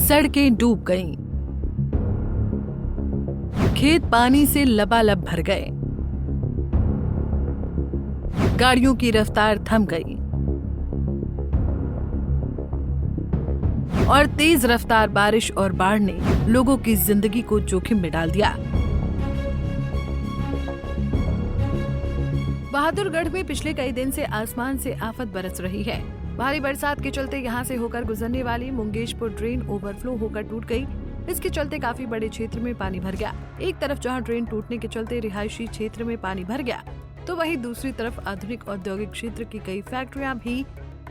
सड़कें डूब गईं, खेत पानी से लबालब भर गए, गाड़ियों की रफ्तार थम गई और तेज रफ्तार बारिश और बाढ़ ने लोगों की जिंदगी को जोखिम में डाल दिया। बहादुरगढ़ में पिछले कई दिन से आसमान से आफत बरस रही है। भारी बरसात के चलते यहां से होकर गुजरने वाली मुंगेशपुर ड्रेन ओवरफ्लो होकर टूट गई। इसके चलते काफी बड़े क्षेत्र में पानी भर गया। एक तरफ जहां ड्रेन टूटने के चलते रिहायशी क्षेत्र में पानी भर गया, तो वहीं दूसरी तरफ आधुनिक औद्योगिक क्षेत्र की कई फैक्ट्रियां भी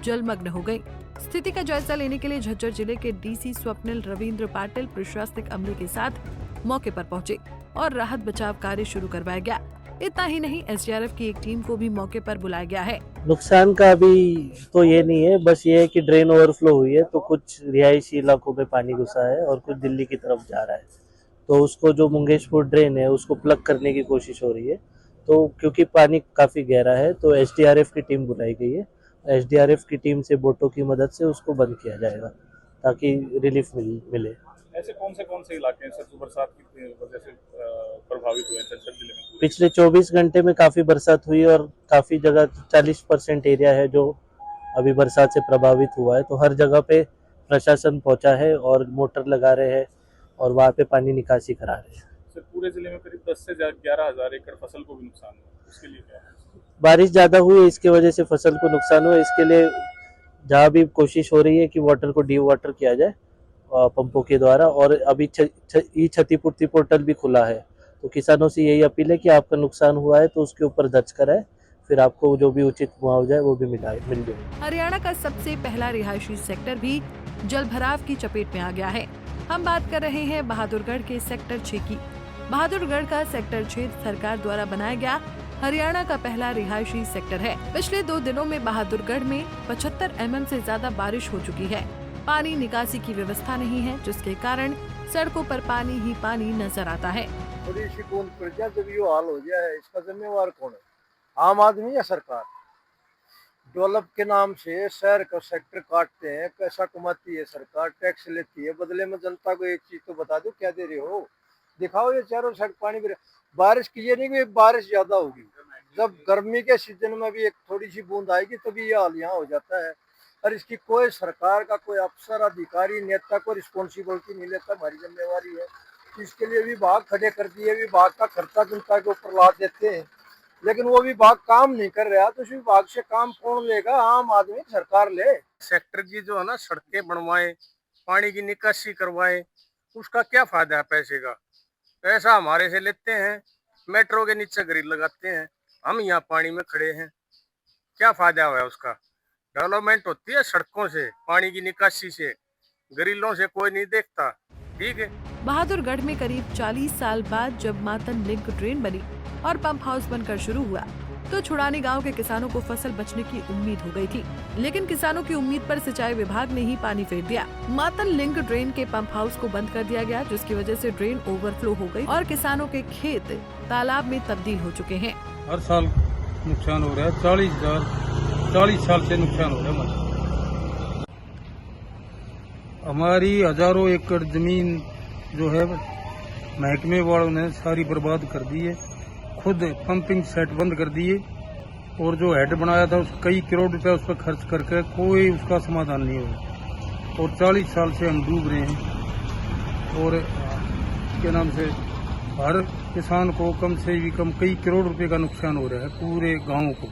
जलमग्न हो गयी। स्थिति का जायजा लेने के लिए झज्जर जिले के डीसी स्वप्निल रविंद्र पाटिल प्रशासनिक अमले के साथ मौके पर पहुंचे और राहत बचाव कार्य शुरू करवाया गया। इतना ही नहीं, एसडीआरएफ की एक टीम को भी मौके पर बुलाया गया है। नुकसान का अभी तो ये नहीं है, बस ये है कि ड्रेन ओवरफ्लो हुई है तो कुछ रिहायशी इलाकों में पानी घुसा है और कुछ दिल्ली की तरफ जा रहा है, तो उसको जो मुंगेशपुर ड्रेन है उसको प्लग करने की कोशिश हो रही है। तो क्योंकि पानी काफी गहरा है तो एसडीआरएफ की टीम बुलाई गई है। एसडीआरएफ की टीम से बोटों की मदद से उसको बंद किया जाएगा ताकि रिलीफ मिले। ऐसे कौन से इलाके हैं सर जो बरसात की वजह से प्रभावित हुए हैं झज्जर जिले में? पिछले 24 घंटे में काफी बरसात हुई और काफी जगह 40% एरिया है जो अभी बरसात से प्रभावित हुआ है। तो हर जगह पे प्रशासन पहुंचा है और मोटर लगा रहे हैं और वहाँ पे पानी निकासी करा रहे हैं। सर पूरे जिले में करीब 10 से 11,000 एकड़ फसल को भी नुकसान हुआ, उसके लिए क्या है? बारिश ज्यादा हुई इसके वजह से फसल को नुकसान हुआ। इसके लिए जहाँ भी कोशिश हो रही है कि वाटर को डी वाटर किया जाए पंपों के द्वारा, और अभी ई क्षतिपूर्ति पोर्टल भी खुला है। तो किसानों से यही अपील है कि आपका नुकसान हुआ है तो उसके ऊपर दर्ज कराए, फिर आपको जो भी उचित मुआवजा है वो भी मिल जाए। हरियाणा का सबसे पहला रिहायशी सेक्टर भी जलभराव की चपेट में आ गया है। हम बात कर रहे हैं बहादुरगढ़ के सेक्टर 6 की। बहादुरगढ़ का सेक्टर 6 सरकार द्वारा बनाया गया हरियाणा का पहला रिहायशी सेक्टर है। पिछले 2 दिनों में बहादुरगढ़ में 75 mm से ज्यादा बारिश हो चुकी है। पानी निकासी की व्यवस्था नहीं है, जिसके कारण सड़कों पर पानी ही पानी नजर आता है। थोड़ी सी बूंद पड़ जाए जब ये हाल हो गया है, इसका जिम्मेवार कौन है? आम आदमी या सरकार? डेवलप के नाम से शहर का सेक्टर काटते हैं, पैसा कमाती है सरकार, टैक्स लेती है, बदले में जनता को एक चीज तो बता दो क्या दे रहे हो, दिखाओ। ये चारों साइड पानी बारिश की ये नहीं कि बारिश ज्यादा होगी, जब गर्मी के सीजन में भी एक थोड़ी सी बूंद आएगी तभी ये हाल यहाँ हो जाता है। और इसकी कोई सरकार का कोई अफसर अधिकारी नेता को रिस्पॉन्सिबिलिटी नहीं लेता। हमारी जिम्मेवारी है, इसके लिए विभाग खड़े कर दिए, विभाग का खर्चा जनता के ऊपर ला देते हैं, लेकिन वो विभाग काम नहीं कर रहा तो उस विभाग से काम कौन लेगा? आम आदमी, सरकार ले। सेक्टर की जो है ना सड़कें बनवाए, पानी की निकासी करवाए, उसका क्या फायदा है? पैसे का पैसा हमारे से लेते हैं, मेट्रो के नीचे ग्रिल लगाते हैं, हम यहाँ पानी में खड़े हैं, क्या फायदा हुआ उसका? डेवलपमेंट होती है सड़कों से, पानी की निकासी से, ग्रिलों से कोई नहीं देखता। ठीक है। बहादुरगढ़ में करीब 40 साल बाद जब मातन लिंक ड्रेन बनी और पंप हाउस बनकर शुरू हुआ, तो छुड़ानी गांव के किसानों को फसल बचने की उम्मीद हो गई थी। लेकिन किसानों की उम्मीद पर सिंचाई विभाग ने ही पानी फेर दिया। मातन लिंक ड्रेन के पंप हाउस को बंद कर दिया गया, जिसकी वजह से ड्रेन ओवरफ्लो हो गई और किसानों के खेत तालाब में तब्दील हो चुके हैं। हर साल नुकसान हो रहा है, 40 साल से नुकसान हो रहा है। हमारी हजारों एकड़ जमीन जो है महकमे वालों ने सारी बर्बाद कर दी है, खुद पंपिंग सेट बंद कर दिए, और जो हेड बनाया था उस कई करोड़ रुपया उस पर खर्च करके कोई उसका समाधान नहीं हुआ, और 40 साल से हम डूब रहे हैं। और के नाम से हर किसान को कम से भी कम कई करोड़ रुपए का नुकसान हो रहा है, पूरे गांव को,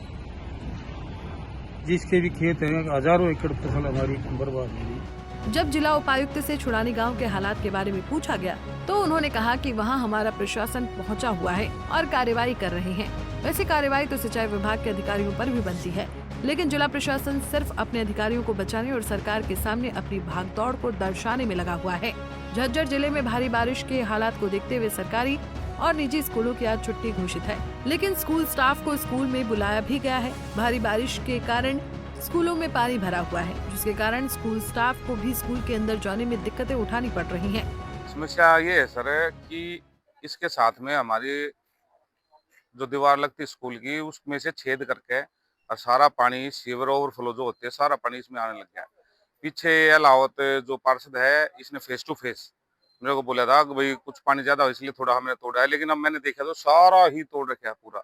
जिसके भी खेत हैं, हजारों एकड़ फसल हमारी बर्बाद हो गई। जब जिला उपायुक्त से छुड़ानी गांव के हालात के बारे में पूछा गया, तो उन्होंने कहा कि वहां हमारा प्रशासन पहुंचा हुआ है और कार्रवाई कर रहे हैं। वैसे कार्रवाई तो सिंचाई विभाग के अधिकारियों पर भी बनती है, लेकिन जिला प्रशासन सिर्फ अपने अधिकारियों को बचाने और सरकार के सामने अपनी भागदौड़ को दर्शाने में लगा हुआ है। झज्जर जिले में भारी बारिश के हालात को देखते हुए सरकारी और निजी स्कूलों की आज छुट्टी घोषित है, लेकिन स्कूल स्टाफ को स्कूल में बुलाया भी गया है। भारी बारिश के कारण स्कूलों में पानी भरा हुआ है, जिसके कारण स्कूल स्टाफ को भी स्कूल के अंदर जाने में दिक्कतें उठानी पड़ रही हैं। समस्या ये है सर कि इसके साथ में हमारी जो दीवार लगती है स्कूल की, उसमें से छेद करके और सारा पानी सीवर ओवरफ्लो जो होते हैं, सारा पानी इसमें आने लग गया है। पीछे अलावत जो पार्षद है, इसने फेस टू फेस मेरे को बोला था कि भाई कुछ पानी ज्यादा हो इसलिए थोड़ा हमने तोड़ा है, लेकिन अब मैंने देखा तो सारा ही तोड़ रखा है पूरा,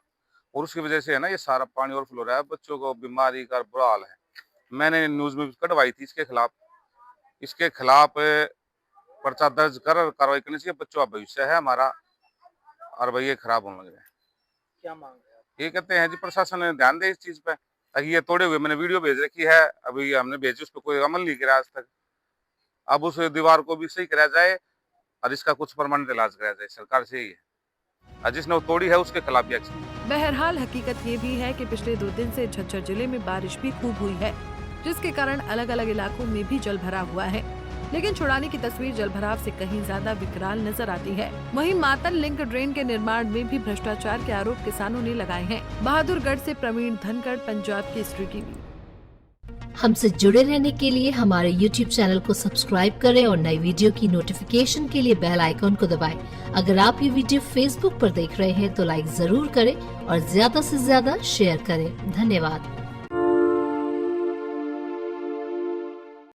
और उसकी वजह से है ना ये सारा पानी ओवरफ्लो हो रहा है, बच्चों को बीमारी का बुरा हाल है। मैंने न्यूज में कटवाई थी इसके खिलाफ पर्चा दर्ज कर कार्रवाई करनी चाहिए। बच्चों का भविष्य है हमारा, और भाई ये खराब होने लगे। क्या मांग रहे हैं ये कहते हैं जी प्रशासन ने ध्यान दे इस चीज पे, ताकि ये तोड़े हुए मैंने वीडियो भेज रखी है, अभी हमने भेजी, उस पर कोई अमल नहीं किया आज तक। अब उस दीवार को भी सही कराया जाए और इसका कुछ परमानेंट इलाज कराया जाए, सरकार से ही है, और जिसने वो तोड़ी है उसके खिलाफ भी एक्शन। बहरहाल हकीकत ये भी है कि पिछले 2 दिन से झज्जर जिले में बारिश भी खूब हुई है, जिसके कारण अलग अलग इलाकों में भी जल भराव हुआ है, लेकिन छुड़ाने की तस्वीर जलभराव से कहीं ज्यादा विकराल नजर आती है। वहीं मातल लिंक ड्रेन के निर्माण में भी भ्रष्टाचार के आरोप किसानों ने लगाए हैं। बहादुरगढ़ से प्रवीण धनखड़, पंजाब केसरी टीवी। हमसे जुड़े रहने के लिए हमारे YouTube चैनल को सब्सक्राइब करें और नई वीडियो की नोटिफिकेशन के लिए बेल आइकॉन को दबाएं। अगर आप ये वीडियो Facebook पर देख रहे हैं तो लाइक जरूर करें और ज्यादा से ज्यादा शेयर करें। धन्यवाद।